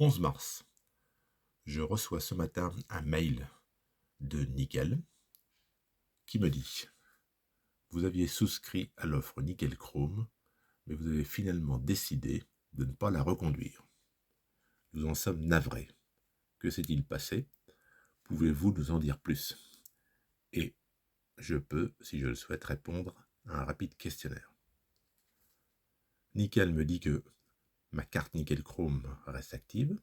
11 mars, je reçois ce matin un mail de Nickel qui me dit: vous aviez souscrit à l'offre Nickel Chrome, mais vous avez finalement décidé de ne pas la reconduire. Nous en sommes navrés. Que s'est-il passé? Pouvez-vous nous en dire plus? Et je peux, si je le souhaite, répondre à un rapide questionnaire. Nickel me dit que ma carte Nickel Chrome reste active.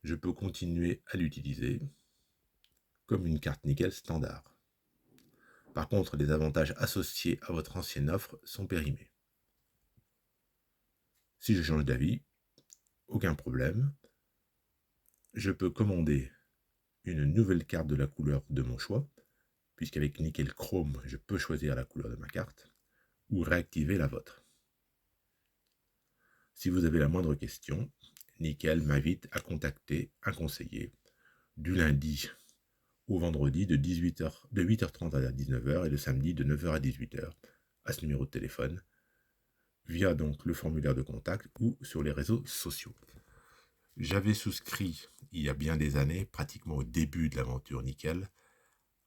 Je peux continuer à l'utiliser comme une carte Nickel standard. Par contre, les avantages associés à votre ancienne offre sont périmés. Si je change d'avis, aucun problème. Je peux commander une nouvelle carte de la couleur de mon choix, puisqu'avec Nickel Chrome, je peux choisir la couleur de ma carte, ou réactiver la vôtre. Si vous avez la moindre question, Nickel m'invite à contacter un conseiller du lundi au vendredi de 8h30 à 19h et le samedi de 9h à 18h à ce numéro de téléphone, via donc le formulaire de contact ou sur les réseaux sociaux. J'avais souscrit, il y a bien des années, pratiquement au début de l'aventure Nickel,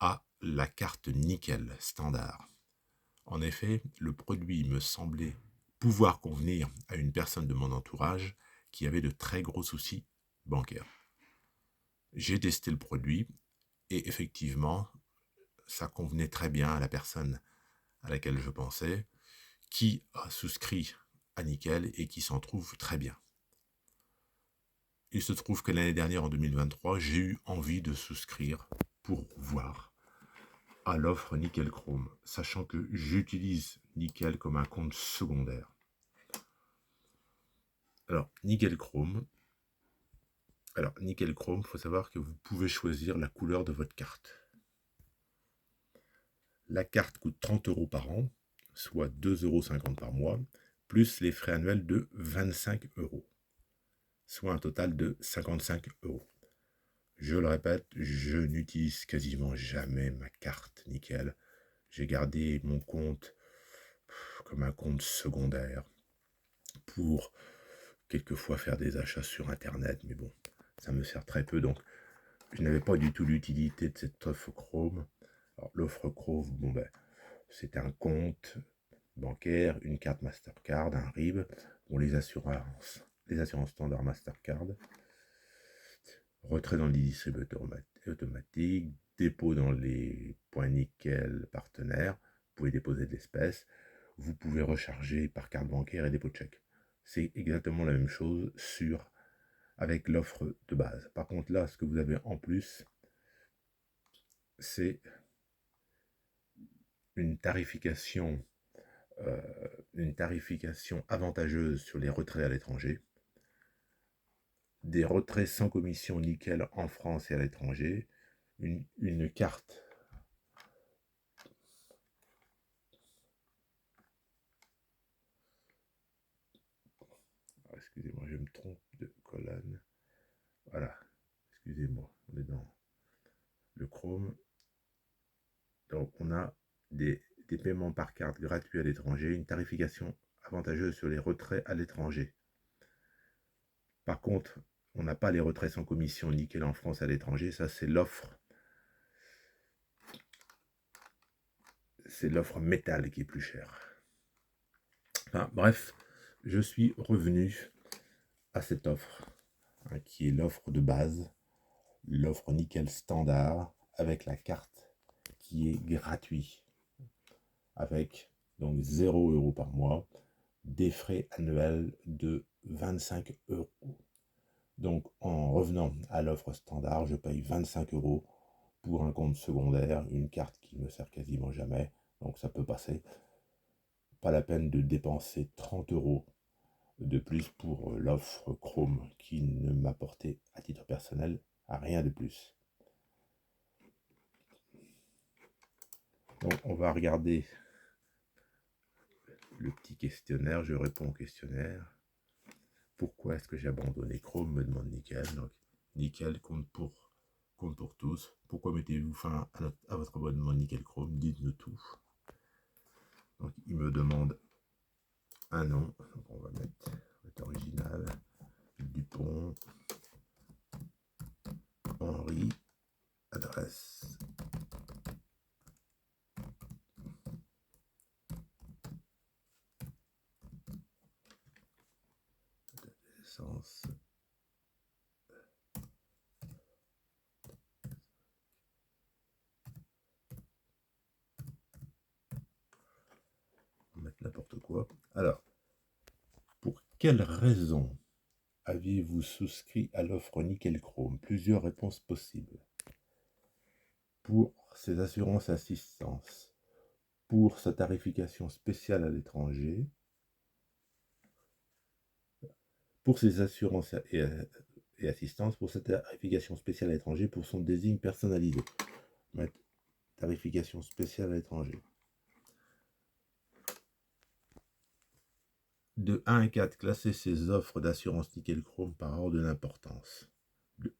à la carte Nickel standard. En effet, le produit me semblait pouvoir convenir à une personne de mon entourage qui avait de très gros soucis bancaires. J'ai testé le produit et effectivement, ça convenait très bien à la personne à laquelle je pensais, qui a souscrit à Nickel et qui s'en trouve très bien. Il se trouve que l'année dernière, en 2023, j'ai eu envie de souscrire pour voir à l'offre Nickel Chrome, sachant que j'utilise Nickel comme un compte secondaire. Alors, Nickel Chrome, il faut savoir que vous pouvez choisir la couleur de votre carte. La carte coûte 30 € par an, soit 2,50 € par mois, plus les frais annuels de 25 €, soit un total de 55 €. Je le répète, je n'utilise quasiment jamais ma carte Nickel. J'ai gardé mon compte comme un compte secondaire pour quelquefois faire des achats sur Internet, mais bon, ça me sert très peu, donc je n'avais pas du tout l'utilité de cette offre Chrome. Alors, l'offre Chrome, c'est un compte bancaire, une carte Mastercard, un RIB, les assurances standard Mastercard, retrait dans les distributeurs automatiques, dépôt dans les points Nickel partenaires, vous pouvez déposer de l'espèce, vous pouvez recharger par carte bancaire et dépôt de chèque. C'est exactement la même chose avec l'offre de base. Par contre là, ce que vous avez en plus, c'est une tarification avantageuse sur les retraits à l'étranger, des retraits sans commission Nickel en France et à l'étranger, une carte excusez-moi, je me trompe de colonne. Voilà, excusez-moi, on est dans le Chrome. Donc on a des paiements par carte gratuits à l'étranger, une tarification avantageuse sur les retraits à l'étranger. Par contre, on n'a pas les retraits sans commission Nickel en France à l'étranger, ça c'est l'offre. C'est l'offre métal qui est plus chère. Enfin, bref, je suis revenu à cette offre, qui est l'offre de base, l'offre Nickel standard, avec la carte qui est gratuite, avec donc 0 € par mois, des frais annuels de 25 €. Donc en revenant à l'offre standard, je paye 25 € pour un compte secondaire, une carte qui me sert quasiment jamais, donc ça peut passer. Pas la peine de dépenser 30 € de plus pour l'offre Chrome qui ne m'apportait à titre personnel rien de plus. Donc on va regarder le petit questionnaire, je réponds au questionnaire. Pourquoi est-ce que j'ai abandonné Chrome, me demande Nickel. Donc Nickel compte pour tous. Pourquoi mettez-vous fin à votre abonnement Nickel Chrome? Dites-nous tout. Donc il me demande un nom. Donc on va mettre original, Dupont, essence. On va mettre n'importe quoi. Alors, pour quelle raison aviez-vous souscrit à l'offre Nickel Chrome? Plusieurs réponses possibles. Pour ses assurances assistance, pour sa tarification spéciale à l'étranger, pour ses assurances et assistance, pour sa tarification spéciale à l'étranger, pour son désigne personnalisé. Mettre tarification spéciale à l'étranger. De 1 à 4, classer ces offres d'assurance Nickel Chrome par ordre d'importance.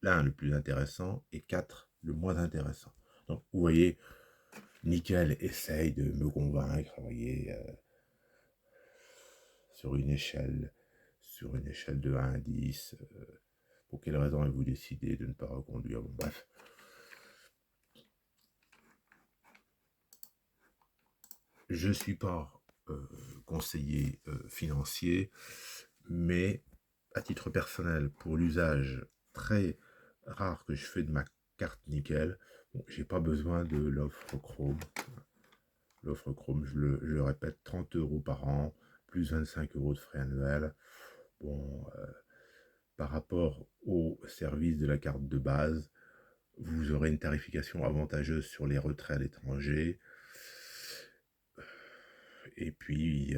1 le plus intéressant et 4 le moins intéressant. Donc vous voyez, Nickel essaye de me convaincre, vous voyez, sur une échelle de 1 à 10, pour quelle raison avez-vous décidé de ne pas reconduire? Bon, bref. Je ne suis pas conseiller financier, mais à titre personnel, pour l'usage très rare que je fais de ma carte Nickel, bon, j'ai pas besoin de l'offre Chrome. L'offre Chrome, je le répète, 30 € par an, plus 25 € de frais annuels. Bon, par rapport au service de la carte de base, vous aurez une tarification avantageuse sur les retraits à l'étranger. Et puis,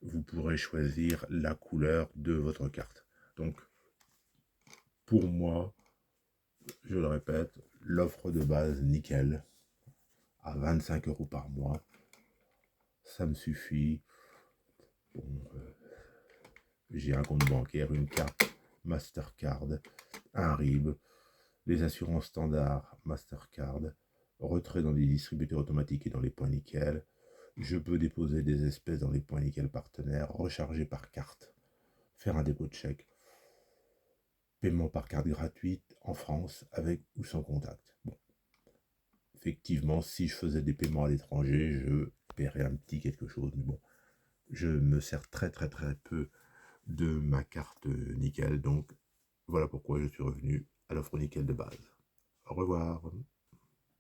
vous pourrez choisir la couleur de votre carte. Donc, pour moi, je le répète, l'offre de base Nickel à 25 € par mois, ça me suffit. Bon, j'ai un compte bancaire, une carte Mastercard, un RIB, les assurances standards Mastercard, retrait dans les distributeurs automatiques et dans les points Nickel. Je peux déposer des espèces dans les points Nickel partenaires, recharger par carte, faire un dépôt de chèque, paiement par carte gratuite en France avec ou sans contact. Bon. Effectivement, si je faisais des paiements à l'étranger, je paierais un petit quelque chose, mais bon, je me sers très peu de ma carte Nickel, donc voilà pourquoi je suis revenu à l'offre Nickel de base. Au revoir.